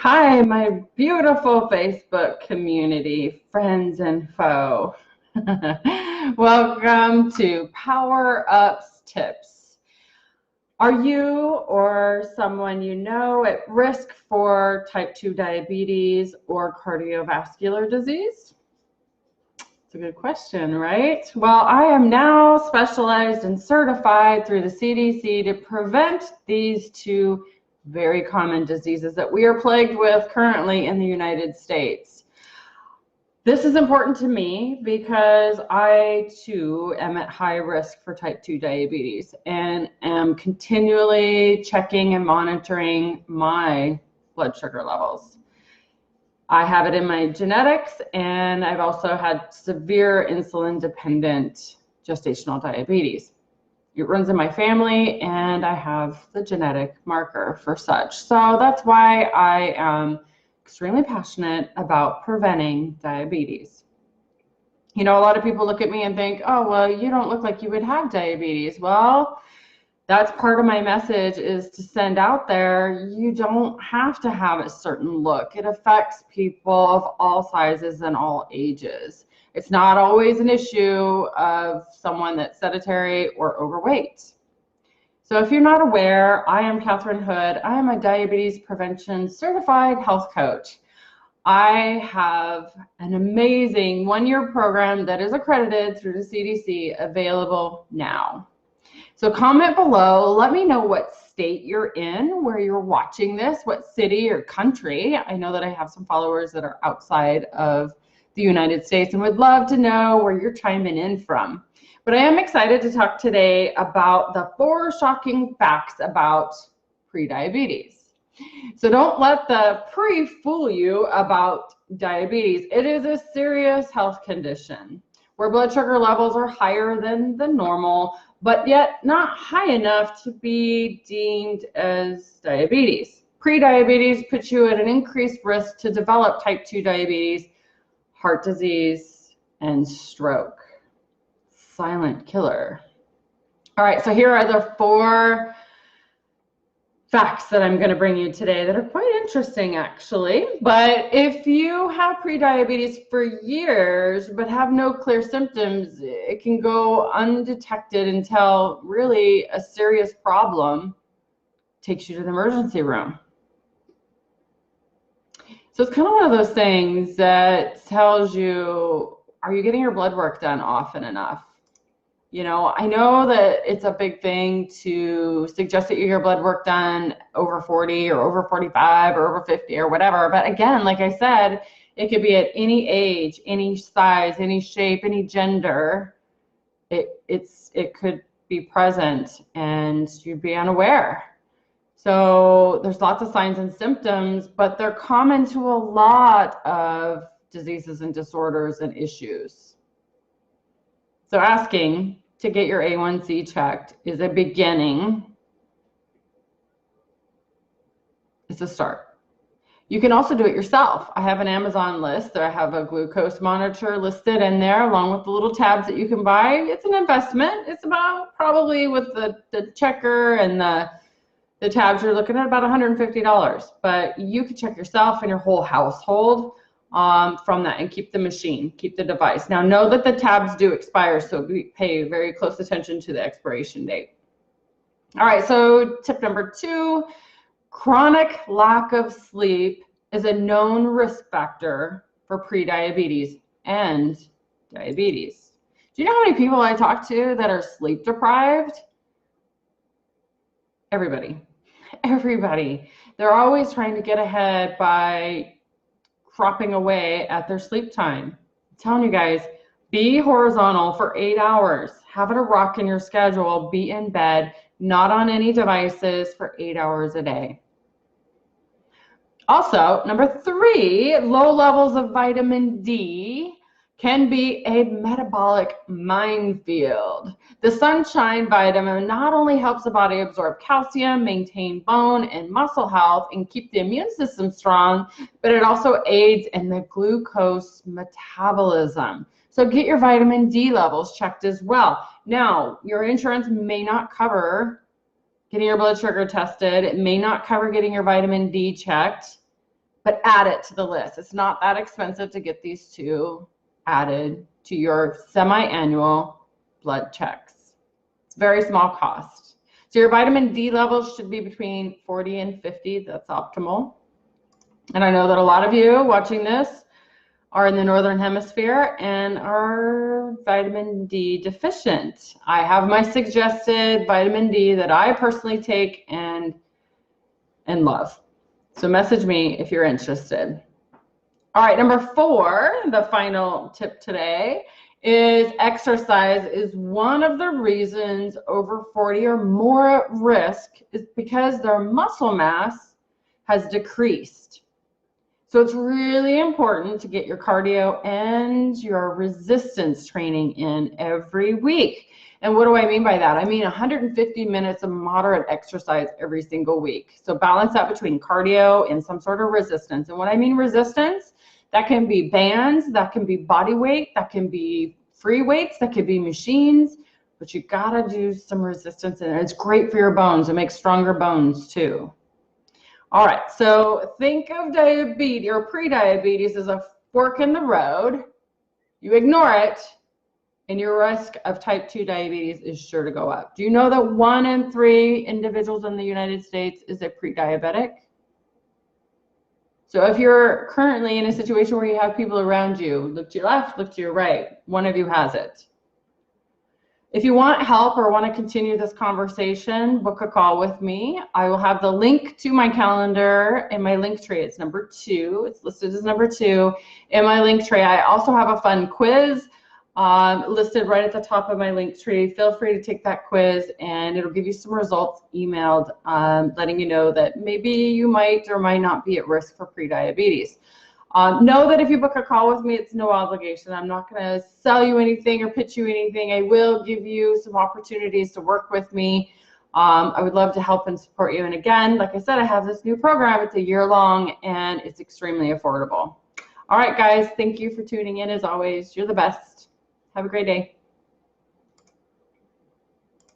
Hi, my beautiful Facebook community, friends and foe. Welcome to Power Ups Tips. Are you or someone you know at risk for type 2 diabetes or cardiovascular disease? It's a good question, right? Well, I am now specialized and certified through the CDC to prevent these two very common diseases that we are plagued with currently in the United States. This is important to me because I too am at high risk for type 2 diabetes and am continually checking and monitoring my blood sugar levels. I have it in my genetics, and I've also had severe insulin-dependent gestational diabetes. It runs in my family, and I have the genetic marker for such. So that's why I am extremely passionate about preventing diabetes. You know, a lot of people look at me and think, oh, well, you don't look like you would have diabetes. Well, that's part of my message, is to send out there, you don't have to have a certain look. It affects people of all sizes and all ages. It's not always an issue of someone that's sedentary or overweight. So if you're not aware, I am Catherine Hood. I am a diabetes prevention certified health coach. I have an amazing one-year program that is accredited through the CDC available now. So comment below, let me know what state you're in, where you're watching this, what city or country. I know that I have some followers that are outside of the United States and would love to know where you're chiming in from. But I am excited to talk today about the 4 shocking facts about prediabetes. So don't let the pre fool you about diabetes. It is a serious health condition where blood sugar levels are higher than the normal, but yet not high enough to be deemed as diabetes. Prediabetes puts you at an increased risk to develop type 2 diabetes, heart disease, and stroke. Silent killer. All right, so here are the 4 facts that I'm going to bring you today that are quite interesting, actually. But if you have prediabetes for years but have no clear symptoms, it can go undetected until really a serious problem takes you to the emergency room. So it's kind of one of those things that tells you, are you getting your blood work done often enough? You know, I know that it's a big thing to suggest that you get your blood work done over 40 or over 45 or over 50 or whatever. But again, like I said, it could be at any age, any size, any shape, any gender. It could be present and you'd be unaware. So there's lots of signs and symptoms, but they're common to a lot of diseases and disorders and issues. So asking to get your A1C checked is a beginning. It's a start. You can also do it yourself. I have an Amazon list. I have a glucose monitor listed in there along with the little tabs that you can buy. It's an investment. It's about, probably with the checker and the tabs, you're looking at about $150. But you can check yourself and your whole household from that and keep the machine, keep the device. Now know that the tabs do expire, so pay very close attention to the expiration date. All right, so tip number 2, chronic lack of sleep is a known risk factor for prediabetes and diabetes. Do you know how many people I talk to that are sleep deprived? Everybody. They're always trying to get ahead by cropping away at their sleep time. I'm telling you guys, be horizontal for 8 hours. Have it a rock in your schedule. Be in bed, not on any devices for 8 hours a day. Also, number 3, low levels of vitamin D can be a metabolic minefield. The sunshine vitamin not only helps the body absorb calcium, maintain bone and muscle health, and keep the immune system strong, but it also aids in the glucose metabolism. So get your vitamin D levels checked as well. Now, your insurance may not cover getting your blood sugar tested. It may not cover getting your vitamin D checked. but add it to the list. It's not that expensive to get these two added to your semi-annual blood checks. It's very small cost. So your vitamin D levels should be between 40 and 50. That's optimal. And I know that a lot of you watching this are in the Northern Hemisphere and are vitamin D deficient. I have my suggested vitamin D that I personally take and love. So message me if you're interested. All right, number 4, the final tip today, is exercise is one of the reasons over 40 or more at risk is because their muscle mass has decreased. So it's really important to get your cardio and your resistance training in every week. And what do I mean by that? I mean 150 minutes of moderate exercise every single week. So balance that between cardio and some sort of resistance. And when I mean resistance, that can be bands, that can be body weight, that can be free weights, that could be machines, but you gotta do some resistance in there. It's great for your bones. It makes stronger bones too. All right, so think of diabetes or pre-diabetes as a fork in the road. You ignore it, and your risk of type 2 diabetes is sure to go up. Do you know that 1 in 3 individuals in the United States is a pre-diabetic? So if you're currently in a situation where you have people around you, look to your left, look to your right, one of you has it. If you want help or want to continue this conversation, book a call with me. I will have the link to my calendar in my link tree. It's number 2. It's listed as number 2 in my link tree. I also have a fun quiz listed right at the top of my link tree. Feel free to take that quiz and it'll give you some results emailed letting you know that maybe you might or might not be at risk for prediabetes. Know that if you book a call with me, it's no obligation. I'm not going to sell you anything or pitch you anything. I will give you some opportunities to work with me. I would love to help and support you. And again, like I said, I have this new program. It's a year-long and it's extremely affordable. All right, guys, thank you for tuning in as always. You're the best. Have a great day.